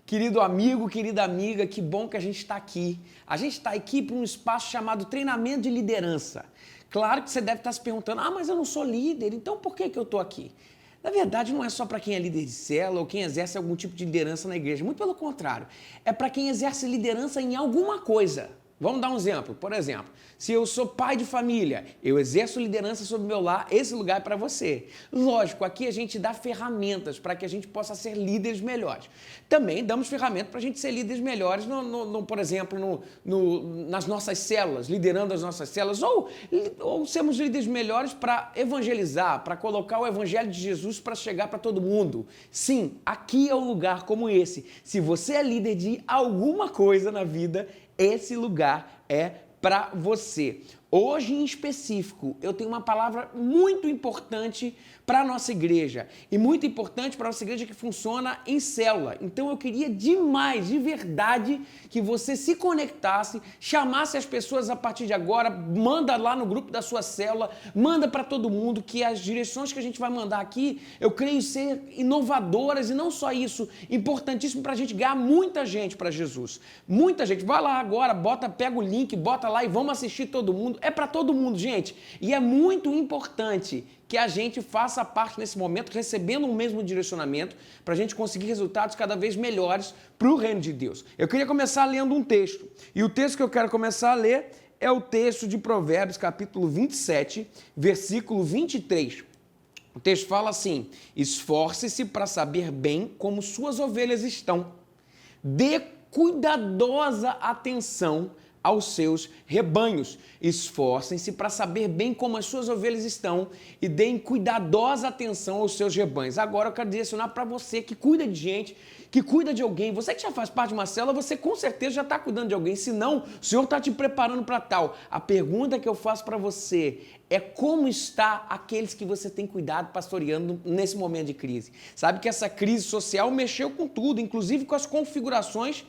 Querido amigo, querida amiga, que bom que a gente está aqui. A gente está aqui para um espaço chamado treinamento de liderança. Claro que você deve estar se perguntando, mas eu não sou líder, então por que eu estou aqui? Na verdade, não é só para quem é líder de célula ou quem exerce algum tipo de liderança na igreja. Muito pelo contrário, é para quem exerce liderança em alguma coisa. Vamos dar um exemplo. Por exemplo, se eu sou pai de família, eu exerço liderança sobre o meu lar, esse lugar é para você. Lógico, aqui a gente dá ferramentas para que a gente possa ser líderes melhores. Também damos ferramentas para a gente ser líderes melhores, por exemplo, nas nossas células, liderando as nossas células, ou sermos líderes melhores para evangelizar, para colocar o evangelho de Jesus para chegar para todo mundo. Sim, aqui é um lugar como esse. Se você é líder de alguma coisa na vida, esse lugar é para você. Hoje, em específico, eu tenho uma palavra muito importante para a nossa igreja e muito importante para a nossa igreja que funciona em célula. Então, eu queria demais, de verdade, que você se conectasse, chamasse as pessoas a partir de agora, manda lá no grupo da sua célula, manda para todo mundo que as direções que a gente vai mandar aqui, eu creio ser inovadoras e não só isso, importantíssimo para a gente ganhar muita gente para Jesus. Muita gente. Vai lá agora, pega o link, bota lá e vamos assistir todo mundo. É para todo mundo, gente. E é muito importante que a gente faça parte nesse momento, recebendo o mesmo direcionamento, para a gente conseguir resultados cada vez melhores para o reino de Deus. Eu queria começar lendo um texto. E o texto que eu quero começar a ler é o texto de Provérbios, capítulo 27, versículo 23. O texto fala assim: esforce-se para saber bem como suas ovelhas estão. Dê cuidadosa atenção aos seus rebanhos. Esforcem-se para saber bem como as suas ovelhas estão e deem cuidadosa atenção aos seus rebanhos. Agora eu quero direcionar para você que cuida de gente, que cuida de alguém. Você que já faz parte de uma célula, você com certeza já está cuidando de alguém. Se não, o Senhor está te preparando para tal. A pergunta que eu faço para você é como está aqueles que você tem cuidado pastoreando nesse momento de crise. Sabe que essa crise social mexeu com tudo, inclusive com as configurações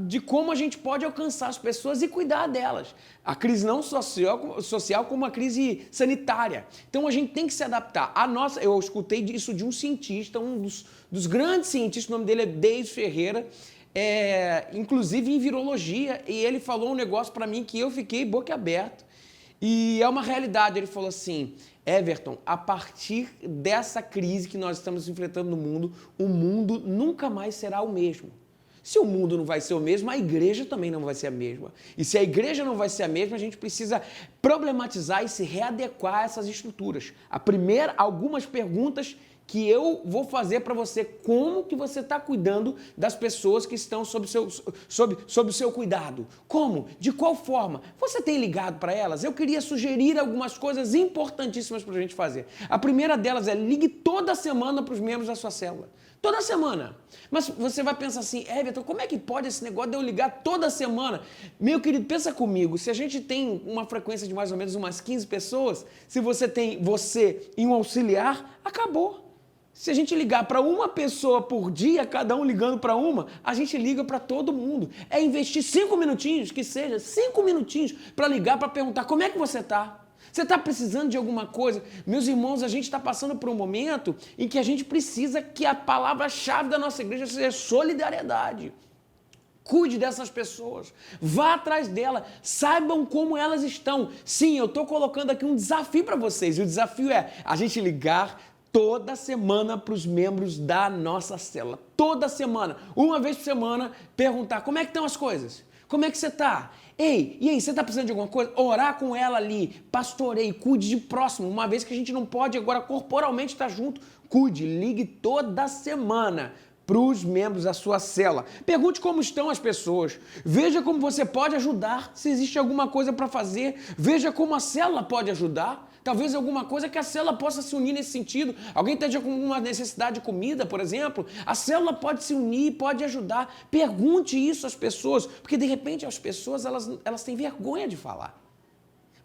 de como a gente pode alcançar as pessoas e cuidar delas. A crise não social como a crise sanitária. Então a gente tem que se adaptar. Eu escutei isso de um cientista, um dos grandes cientistas, o nome dele é David Ferreira, inclusive em virologia, e ele falou um negócio para mim que eu fiquei boquiaberto. E é uma realidade. Ele falou assim: Everton, a partir dessa crise que nós estamos enfrentando no mundo, o mundo nunca mais será o mesmo. Se o mundo não vai ser o mesmo, a igreja também não vai ser a mesma. E se a igreja não vai ser a mesma, a gente precisa problematizar e se readequar a essas estruturas. Algumas perguntas que eu vou fazer para você: como que você está cuidando das pessoas que estão sob o seu cuidado? Como? De qual forma? Você tem ligado para elas? Eu queria sugerir algumas coisas importantíssimas para a gente fazer. A primeira delas é: ligue toda semana para os membros da sua célula. Toda semana. Mas você vai pensar assim: Everton, como é que pode esse negócio de eu ligar toda semana? Meu querido, pensa comigo, se a gente tem uma frequência de mais ou menos umas 15 pessoas, se você tem você e um auxiliar, acabou. Se a gente ligar para uma pessoa por dia, cada um ligando para uma, a gente liga para todo mundo. É investir 5 minutinhos, que seja 5 minutinhos, para ligar, para perguntar como é que você está. Você está precisando de alguma coisa? Meus irmãos, a gente está passando por um momento em que a gente precisa que a palavra-chave da nossa igreja seja solidariedade. Cuide dessas pessoas, vá atrás delas, saibam como elas estão. Sim, eu estou colocando aqui um desafio para vocês, e o desafio é a gente ligar toda semana para os membros da nossa célula. Toda semana, uma vez por semana, perguntar como é que estão as coisas. Como é que você está? Ei, e aí, você está precisando de alguma coisa? Orar com ela ali, pastoreie, cuide de próximo. Uma vez que a gente não pode agora corporalmente estar junto, cuide, ligue toda semana para os membros da sua célula. Pergunte como estão as pessoas. Veja como você pode ajudar, se existe alguma coisa para fazer. Veja como a célula pode ajudar. Talvez alguma coisa que a célula possa se unir nesse sentido. Alguém esteja com uma necessidade de comida, por exemplo. A célula pode se unir, pode ajudar. Pergunte isso às pessoas, porque de repente as pessoas elas têm vergonha de falar.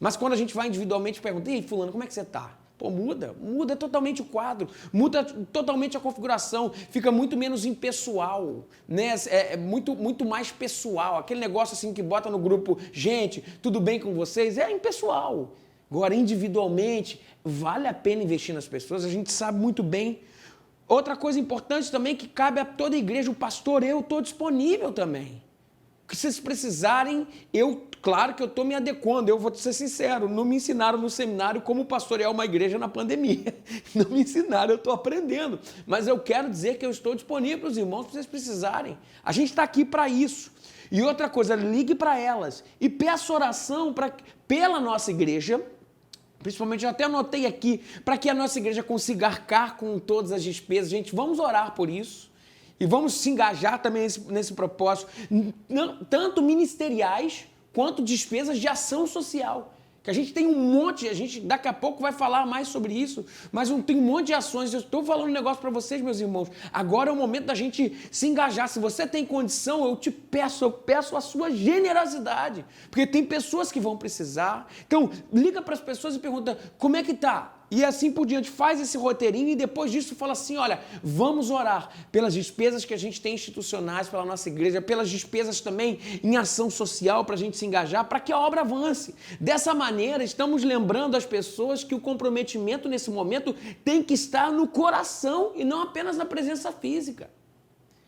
Mas quando a gente vai individualmente perguntar: ei, fulano, como é que você está? Pô, muda totalmente o quadro, muda totalmente a configuração, fica muito menos impessoal, né? É muito mais pessoal. Aquele negócio assim que bota no grupo: gente, tudo bem com vocês? É impessoal. Agora, individualmente, vale a pena investir nas pessoas. A gente sabe muito bem Outra coisa importante também que cabe a toda a igreja, o pastor, eu estou disponível também. O que vocês precisarem, claro que eu estou me adequando, eu vou ser sincero, não me ensinaram no seminário como pastorear uma igreja na pandemia. Não me ensinaram, eu estou aprendendo. Mas eu quero dizer que eu estou disponível para os irmãos, se vocês precisarem. A gente está aqui para isso. E outra coisa, ligue para elas e peça oração pela nossa igreja. Principalmente, eu até anotei aqui, para que a nossa igreja consiga arcar com todas as despesas. Gente, vamos orar por isso. E vamos se engajar também nesse propósito, tanto ministeriais quanto despesas de ação social. Que a gente tem um monte, a gente daqui a pouco vai falar mais sobre isso, mas tem um monte de ações. Eu estou falando um negócio para vocês, meus irmãos. Agora é o momento da gente se engajar. Se você tem condição, eu peço a sua generosidade, porque tem pessoas que vão precisar. Então, liga para as pessoas e pergunta, como é que tá? E assim por diante, faz esse roteirinho e depois disso fala assim, olha, vamos orar pelas despesas que a gente tem institucionais pela nossa igreja, pelas despesas também em ação social para a gente se engajar, para que a obra avance. Dessa maneira, estamos lembrando as pessoas que o comprometimento nesse momento tem que estar no coração e não apenas na presença física.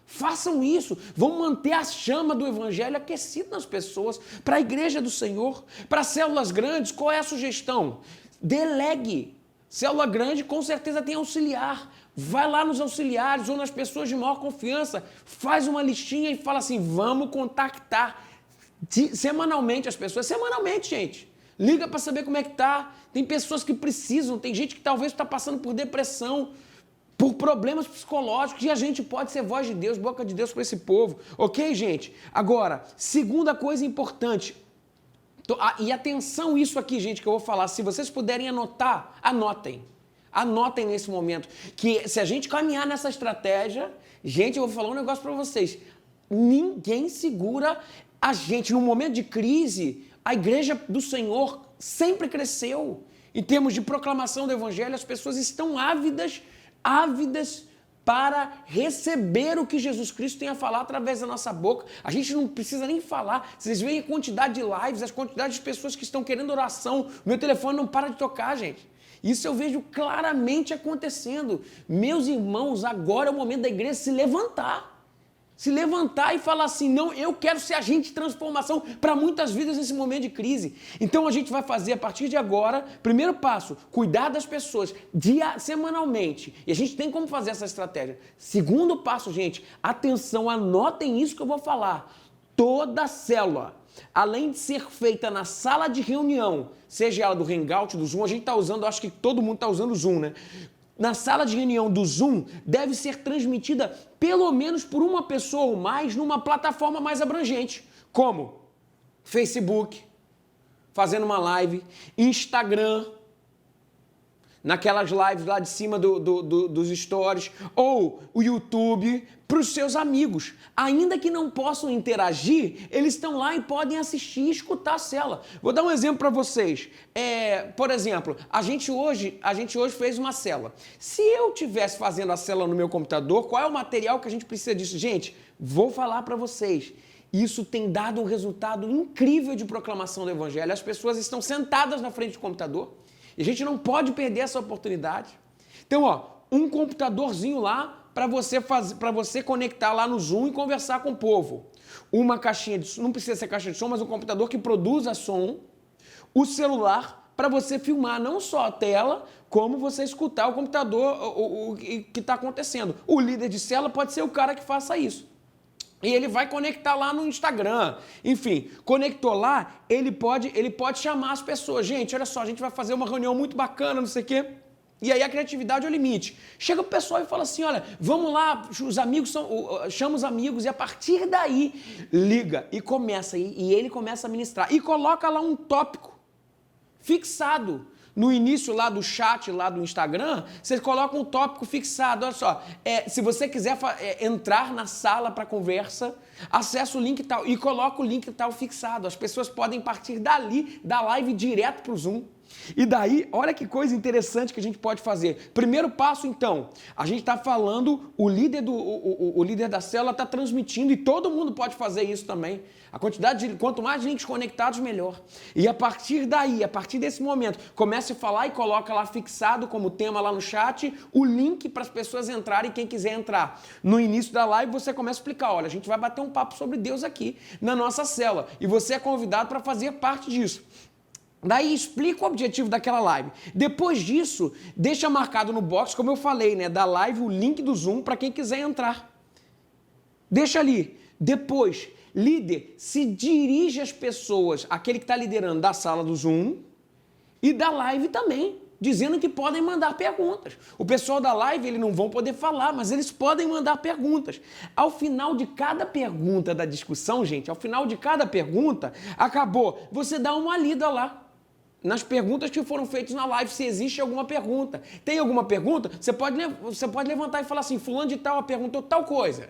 Façam isso, vão manter a chama do evangelho aquecida nas pessoas, para a igreja do Senhor, para células grandes. Qual é a sugestão? Delegue. Célula grande com certeza tem auxiliar. Vai lá nos auxiliares ou nas pessoas de maior confiança, faz uma listinha e fala assim, vamos contactar semanalmente as pessoas. Semanalmente, gente. Liga para saber como é que tá. Tem pessoas que precisam, tem gente que talvez está passando por depressão, por problemas psicológicos, e a gente pode ser voz de Deus, boca de Deus para esse povo. Ok, gente? Agora, segunda coisa importante, e atenção isso aqui, gente, que eu vou falar. Se vocês puderem anotar, anotem. Anotem nesse momento. Que se a gente caminhar nessa estratégia, gente, eu vou falar um negócio para vocês. Ninguém segura a gente. No momento de crise, a igreja do Senhor sempre cresceu. Em termos de proclamação do evangelho, as pessoas estão ávidas para receber o que Jesus Cristo tem a falar através da nossa boca. A gente não precisa nem falar. Vocês veem a quantidade de lives, a quantidade de pessoas que estão querendo oração. Meu telefone não para de tocar, gente. Isso eu vejo claramente acontecendo. Meus irmãos, agora é o momento da igreja se levantar. Se levantar e falar assim, não, eu quero ser agente de transformação para muitas vidas nesse momento de crise. Então a gente vai fazer a partir de agora, primeiro passo, cuidar das pessoas semanalmente. E a gente tem como fazer essa estratégia. Segundo passo, gente, atenção, anotem isso que eu vou falar. Toda célula, além de ser feita na sala de reunião, seja ela do Hangout, do Zoom, a gente está usando, acho que todo mundo está usando o Zoom, né? Na sala de reunião do Zoom, deve ser transmitida pelo menos por uma pessoa ou mais numa plataforma mais abrangente, como Facebook, fazendo uma live, Instagram, naquelas lives lá de cima dos stories, ou o YouTube, para os seus amigos. Ainda que não possam interagir, eles estão lá e podem assistir e escutar a célula. Vou dar um exemplo para vocês. Por exemplo, a gente hoje fez uma célula. Se eu estivesse fazendo a célula no meu computador, qual é o material que a gente precisa disso? Gente, vou falar para vocês. Isso tem dado um resultado incrível de proclamação do evangelho. As pessoas estão sentadas na frente do computador. E a gente não pode perder essa oportunidade. Então, um computadorzinho lá para você conectar lá no Zoom e conversar com o povo. Uma caixinha de som, não precisa ser caixa de som, mas um computador que produza som. O celular para você filmar não só a tela, como você escutar o computador, o que está acontecendo. O líder de célula pode ser o cara que faça isso. E ele vai conectar lá no Instagram. Enfim, conectou lá, ele pode chamar as pessoas. Gente, olha só, a gente vai fazer uma reunião muito bacana, não sei o quê. E aí a criatividade é o limite. Chega o pessoal e fala assim, olha, vamos lá, os amigos chama os amigos e a partir daí liga e começa, e ele começa a ministrar. E coloca lá um tópico fixado. No início lá do chat, lá do Instagram, vocês colocam um tópico fixado. Olha só, se você quiser entrar na sala para conversa, acessa o link tal e coloca o link tal fixado. As pessoas podem partir dali, da live direto para o Zoom. E daí, olha que coisa interessante que a gente pode fazer. Primeiro passo, então, a gente está falando, o líder da célula está transmitindo e todo mundo pode fazer isso também. A quantidade de, quanto mais links conectados, melhor. E a partir daí, a partir desse momento, comece a falar e coloca lá fixado como tema lá no chat o link para as pessoas entrarem, quem quiser entrar. No início da live você começa a explicar, olha, a gente vai bater um papo sobre Deus aqui na nossa célula e você é convidado para fazer parte disso. Daí explica o objetivo daquela live. Depois disso, deixa marcado no box, como eu falei, né, da live, o link do Zoom para quem quiser entrar. Deixa ali. Depois, líder, se dirige às pessoas, aquele que está liderando da sala do Zoom e da live também, dizendo que podem mandar perguntas. O pessoal da live, eles não vão poder falar, mas eles podem mandar perguntas. Ao final de cada pergunta da discussão, gente, ao final de cada pergunta, acabou, você dá uma lida lá nas perguntas que foram feitas na live, se existe alguma pergunta. Tem alguma pergunta? Você pode levantar e falar assim, fulano de tal perguntou tal coisa.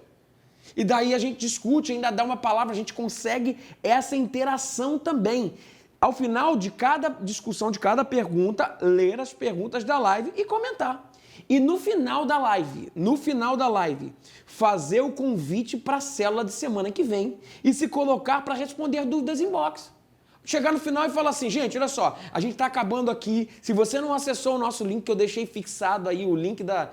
E daí a gente discute, ainda dá uma palavra, a gente consegue essa interação também. Ao final de cada discussão, de cada pergunta, ler as perguntas da live e comentar. E no final da live, fazer o convite para a célula de semana que vem e se colocar para responder dúvidas em box. Chegar no final e falar assim, gente, olha só, a gente está acabando aqui. Se você não acessou o nosso link, que eu deixei fixado aí, o link da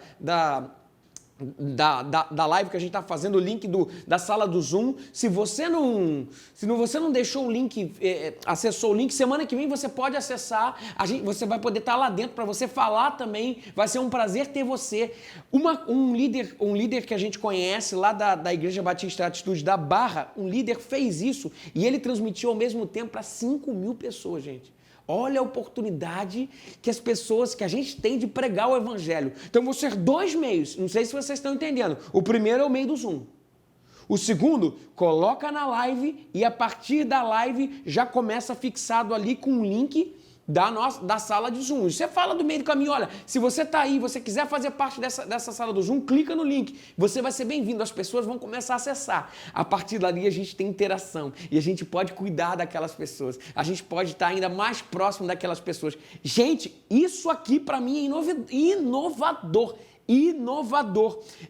live que a gente está fazendo, o link da sala do Zoom. Se você não deixou o link, acessou o link, semana que vem você pode acessar, você vai poder estar lá dentro para você falar também, vai ser um prazer ter você. Um líder que a gente conhece lá da Igreja Batista Atitude da Barra, um líder fez isso e ele transmitiu ao mesmo tempo para 5.000 pessoas, gente. Olha a oportunidade que a gente tem de pregar o evangelho. Então vão ser 2 meios, não sei se vocês estão entendendo. O primeiro é o meio do Zoom. O segundo, coloca na live e a partir da live já começa fixado ali com um link da sala de Zoom. Você fala do meio do caminho, olha, se você está aí, você quiser fazer parte dessa sala do Zoom, clica no link, você vai ser bem-vindo, as pessoas vão começar a acessar. A partir dali a gente tem interação e a gente pode cuidar daquelas pessoas, a gente pode estar ainda mais próximo daquelas pessoas. Gente, isso aqui para mim é inovador.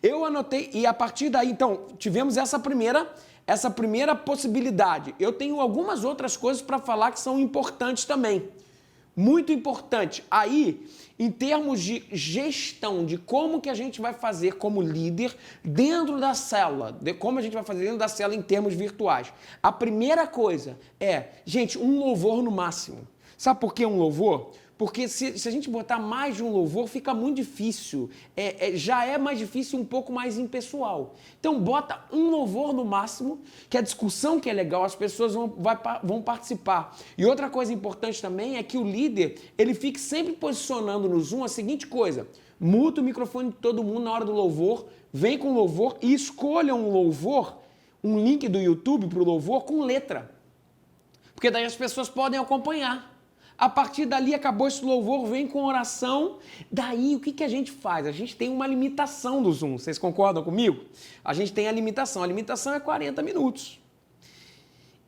Eu anotei e a partir daí, então, tivemos essa primeira possibilidade. Eu tenho algumas outras coisas para falar que são importantes também. Muito importante. Aí, em termos de gestão, de como que a gente vai fazer como líder dentro da célula, de como a gente vai fazer dentro da célula em termos virtuais. A primeira coisa é, gente, um louvor no máximo. Sabe por que um louvor? Porque se a gente botar mais de um louvor, fica muito difícil. Já é mais difícil, um pouco mais impessoal. Então, bota um louvor no máximo, que a discussão que é legal, as pessoas vão participar. E outra coisa importante também é que o líder, ele fique sempre posicionando no Zoom a seguinte coisa. Muta o microfone de todo mundo na hora do louvor, vem com o louvor e escolha um louvor, um link do YouTube para o louvor com letra. Porque daí as pessoas podem acompanhar. A partir dali, acabou esse louvor, vem com oração. Daí, o que a gente faz? A gente tem uma limitação do Zoom. Vocês concordam comigo? A gente tem a limitação. A limitação é 40 minutos.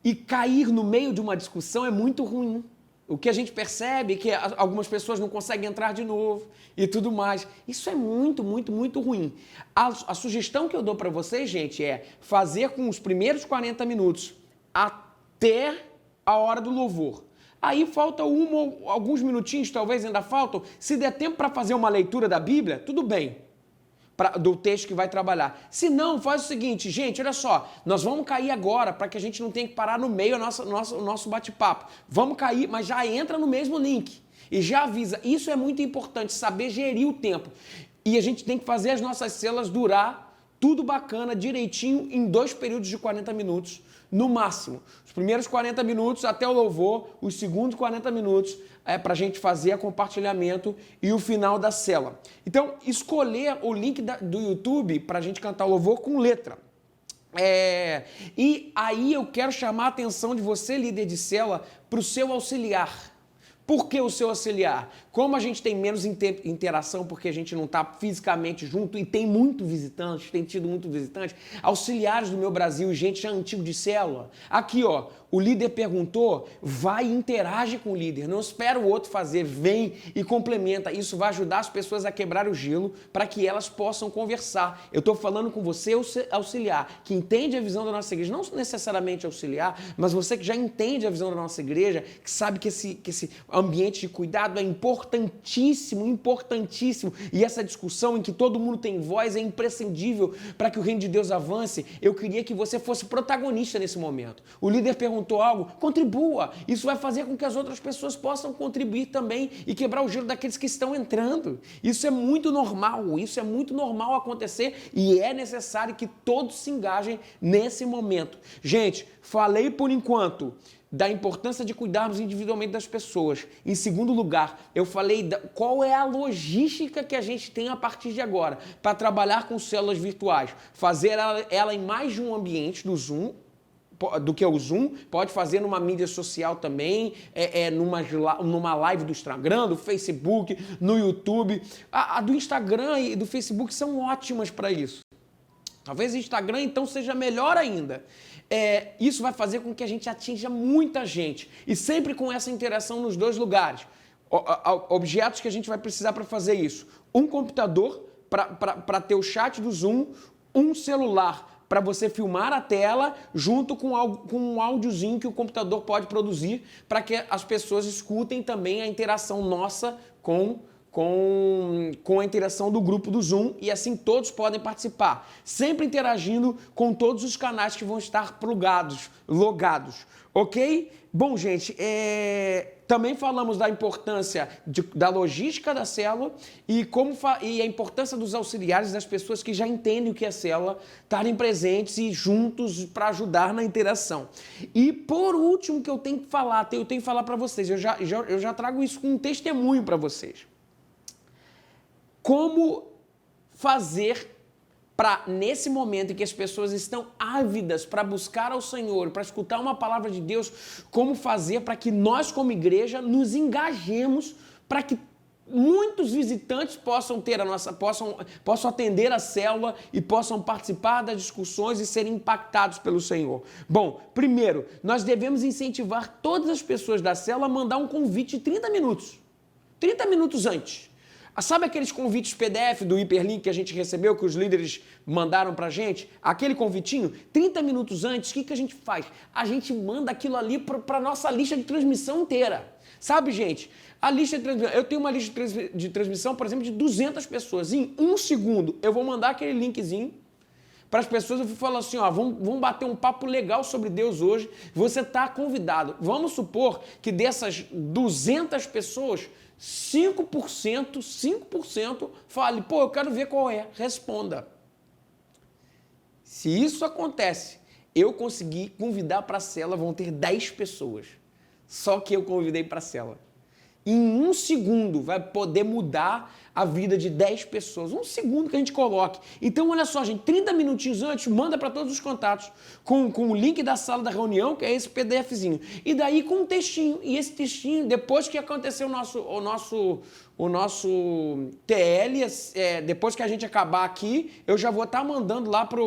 E cair no meio de uma discussão é muito ruim. O que a gente percebe é que algumas pessoas não conseguem entrar de novo e tudo mais. Isso é muito, muito, muito ruim. A sugestão que eu dou para vocês, gente, é fazer com os primeiros 40 minutos até a hora do louvor. Aí falta alguns minutinhos, talvez ainda faltam. Se der tempo para fazer uma leitura da Bíblia, tudo bem, do texto que vai trabalhar. Se não, faz o seguinte, gente, olha só, nós vamos cair agora para que a gente não tenha que parar no meio o nosso bate-papo. Vamos cair, mas já entra no mesmo link e já avisa. Isso é muito importante, saber gerir o tempo. E a gente tem que fazer as nossas células durar tudo bacana, direitinho, em 2 períodos de 40 minutos. No máximo, os primeiros 40 minutos até o louvor, os segundos 40 minutos para a gente fazer compartilhamento e o final da célula. Então, escolher o link do YouTube para a gente cantar o louvor com letra. E aí eu quero chamar a atenção de você, líder de célula, para o seu auxiliar. Por que o seu auxiliar? Como a gente tem menos interação porque a gente não está fisicamente junto e tem muito visitante, tem tido muito visitante, auxiliares do Meu Brasil, gente já antigo de célula. Aqui, ó, o líder perguntou, vai e interage com o líder. Não espera o outro fazer, vem e complementa. Isso vai ajudar as pessoas a quebrar o gelo para que elas possam conversar. Eu estou falando com você, auxiliar, que entende a visão da nossa igreja, não necessariamente auxiliar, mas você que já entende a visão da nossa igreja, que sabe que esse ambiente de cuidado é importantíssimo, importantíssimo. E essa discussão em que todo mundo tem voz é imprescindível para que o reino de Deus avance. Eu queria que você fosse protagonista nesse momento. O líder perguntou algo, contribua. Isso vai fazer com que as outras pessoas possam contribuir também e quebrar o gelo daqueles que estão entrando. Isso é muito normal acontecer e é necessário que todos se engajem nesse momento. Gente, falei por enquanto da importância de cuidarmos individualmente das pessoas. Em segundo lugar, eu falei qual é a logística que a gente tem a partir de agora para trabalhar com células virtuais. Fazer ela em mais de um ambiente do Zoom, do que o Zoom, pode fazer numa mídia social também, numa live do Instagram, do Facebook, no YouTube. A do Instagram e do Facebook são ótimas para isso. Talvez o Instagram, então, seja melhor ainda. Isso vai fazer com que a gente atinja muita gente. E sempre com essa interação nos dois lugares. Objetos que a gente vai precisar para fazer isso. Um computador para ter o chat do Zoom, um celular para você filmar a tela junto com um áudiozinho que o computador pode produzir para que as pessoas escutem também a interação nossa com a interação do grupo do Zoom e assim todos podem participar, sempre interagindo com todos os canais que vão estar logados, ok? Bom, gente, também falamos da importância da logística da célula e a importância dos auxiliares, das pessoas que já entendem o que é célula, estarem presentes e juntos para ajudar na interação. E por último que eu tenho que falar para vocês, eu já trago isso com um testemunho para vocês. Como fazer para, nesse momento em que as pessoas estão ávidas para buscar ao Senhor, para escutar uma palavra de Deus, como fazer para que nós, como igreja, nos engajemos para que muitos visitantes possam atender a célula e possam participar das discussões e serem impactados pelo Senhor. Bom, primeiro, nós devemos incentivar todas as pessoas da célula a mandar um convite de 30 minutos. 30 minutos antes. Sabe aqueles convites PDF do Hiperlink que a gente recebeu, que os líderes mandaram pra gente? Aquele convitinho, 30 minutos antes, o que a gente faz? A gente manda aquilo ali pra nossa lista de transmissão inteira. Sabe, gente? A lista de transmissão, eu tenho uma lista de transmissão, por exemplo, de 200 pessoas. Em 1 segundo, eu vou mandar aquele linkzinho para as pessoas, eu vou falar assim, ó, vamos bater um papo legal sobre Deus hoje, você está convidado. Vamos supor que dessas 200 pessoas, 5% fale, pô, eu quero ver qual é, responda. Se isso acontece, eu consegui convidar para a célula, vão ter 10 pessoas, só que eu convidei para a célula. Em 1 segundo vai poder mudar a vida de 10 pessoas. 1 segundo que a gente coloque. Então, olha só, gente, 30 minutinhos antes, manda para todos os contatos com o link da sala da reunião, que é esse PDFzinho. E daí com um textinho. E esse textinho, depois que acontecer o nosso TL, depois que a gente acabar aqui, eu já vou estar mandando lá para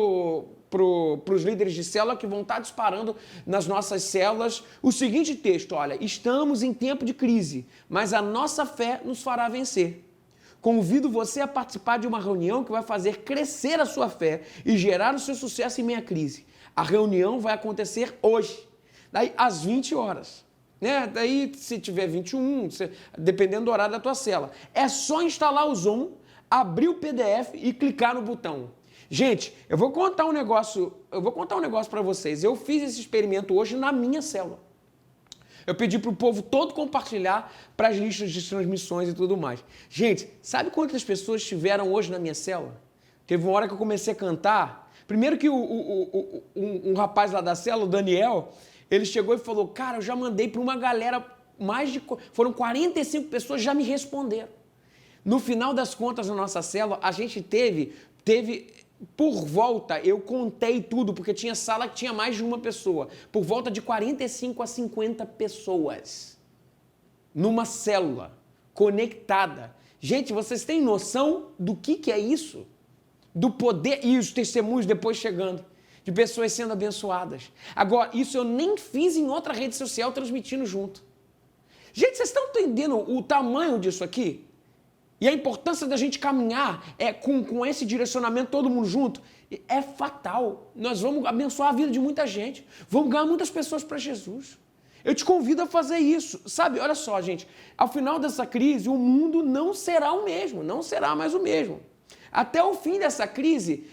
os líderes de célula que vão estar disparando nas nossas células o seguinte texto, olha, estamos em tempo de crise, mas a nossa fé nos fará vencer. Convido você a participar de uma reunião que vai fazer crescer a sua fé e gerar o seu sucesso em meio à crise. A reunião vai acontecer hoje, daí às 20 horas. Né? Daí, se tiver 21, dependendo do horário da tua célula. É só instalar o Zoom, abrir o PDF e clicar no botão. Gente, eu vou contar um negócio para vocês. Eu fiz esse experimento hoje na minha célula. Eu pedi para o povo todo compartilhar para as listas de transmissões e tudo mais. Gente, sabe quantas pessoas estiveram hoje na minha célula? Teve uma hora que eu comecei a cantar. Primeiro que um rapaz lá da célula, o Daniel, ele chegou e falou, cara, eu já mandei para uma galera, foram 45 pessoas já me responderam. No final das contas, na nossa célula, a gente teve por volta, eu contei tudo, porque tinha sala que tinha mais de uma pessoa, por volta de 45 a 50 pessoas numa célula conectada. Gente, vocês têm noção do que é isso? Do poder e os testemunhos depois chegando. de pessoas sendo abençoadas. Agora, isso eu nem fiz em outra rede social transmitindo junto. Gente, vocês estão entendendo o tamanho disso aqui? E a importância da gente caminhar com esse direcionamento, todo mundo junto, é fatal. Nós vamos abençoar a vida de muita gente. Vamos ganhar muitas pessoas para Jesus. Eu te convido a fazer isso. Sabe, olha só, gente. Ao final dessa crise, o mundo não será o mesmo. Não será mais o mesmo. Até o fim dessa crise,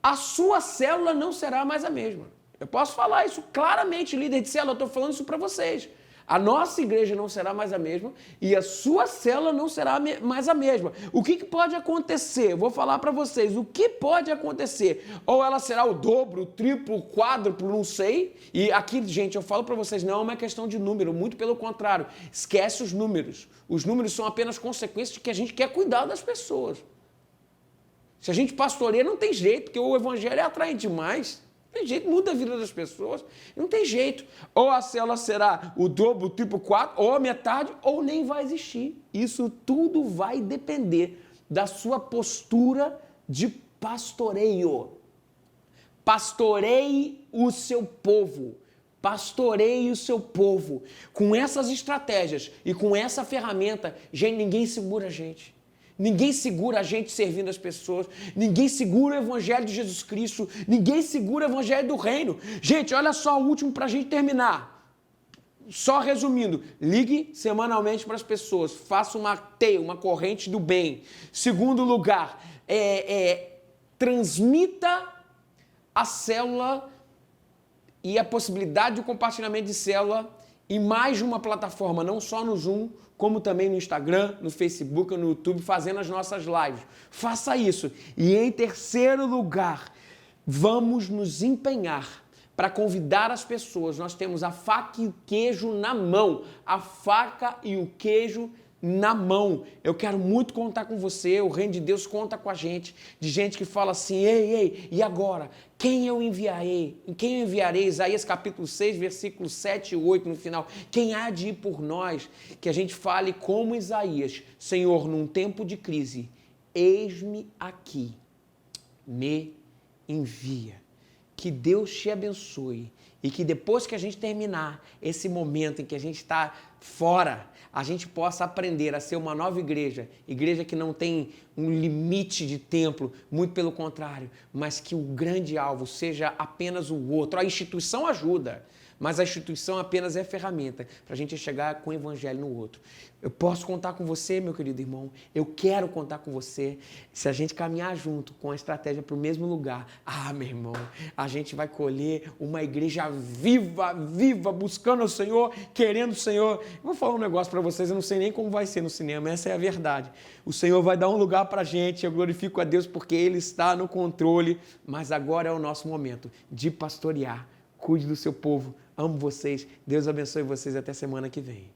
a sua célula não será mais a mesma. Eu posso falar isso claramente, líder de célula. Eu estou falando isso para vocês. A nossa igreja não será mais a mesma e a sua célula não será mais a mesma. O que pode acontecer? Eu vou falar para vocês. O que pode acontecer? Ou ela será o dobro, o triplo, o quádruplo, não sei. E aqui, gente, eu falo para vocês, não é uma questão de número. Muito pelo contrário. Esquece os números. Os números são apenas consequências de que a gente quer cuidar das pessoas. Se a gente pastoreia, não tem jeito, porque o evangelho é atraente demais. Não tem jeito, muda a vida das pessoas. Não tem jeito. Ou a célula será o dobro, o triplo, quatro, ou a metade, ou nem vai existir. Isso tudo vai depender da sua postura de pastoreio. Pastoreie o seu povo. Pastoreie o seu povo. Com essas estratégias e com essa ferramenta, gente, ninguém segura a gente. Ninguém segura a gente servindo as pessoas. Ninguém segura o evangelho de Jesus Cristo. Ninguém segura o evangelho do reino. Gente, olha só o último para a gente terminar. Só resumindo, ligue semanalmente para as pessoas. Faça uma teia, uma corrente do bem. Segundo lugar, transmita a célula e a possibilidade de compartilhamento de célula em mais de uma plataforma, não só no Zoom, como também no Instagram, no Facebook, no YouTube, fazendo as nossas lives. Faça isso. E em terceiro lugar, vamos nos empenhar para convidar as pessoas. Nós temos a faca e o queijo na mão. A faca e o queijo na mão. Eu quero muito contar com você. O reino de Deus conta com a gente. De gente que fala assim, ei, e agora? Quem eu enviarei? Quem eu enviarei? Isaías capítulo 6, versículos 7 e 8 no final. Quem há de ir por nós? Que a gente fale como Isaías. Senhor, num tempo de crise, eis-me aqui. Me envia. Que Deus te abençoe. E que depois que a gente terminar esse momento em que a gente está fora, a gente possa aprender a ser uma nova igreja. Igreja que não tem um limite de templo, muito pelo contrário, mas que o grande alvo seja apenas o outro. A instituição ajuda, mas a instituição apenas é ferramenta para a gente chegar com o evangelho no outro. Eu posso contar com você, meu querido irmão. Eu quero contar com você. Se a gente caminhar junto com a estratégia para o mesmo lugar, meu irmão, a gente vai colher uma igreja viva, buscando o Senhor, querendo o Senhor. Eu vou falar um negócio para vocês, eu não sei nem como vai ser no cinema, essa é a verdade. O Senhor vai dar um lugar para a gente, eu glorifico a Deus porque Ele está no controle, mas agora é o nosso momento de pastorear. Cuide do seu povo. Amo vocês. Deus abençoe vocês até semana que vem.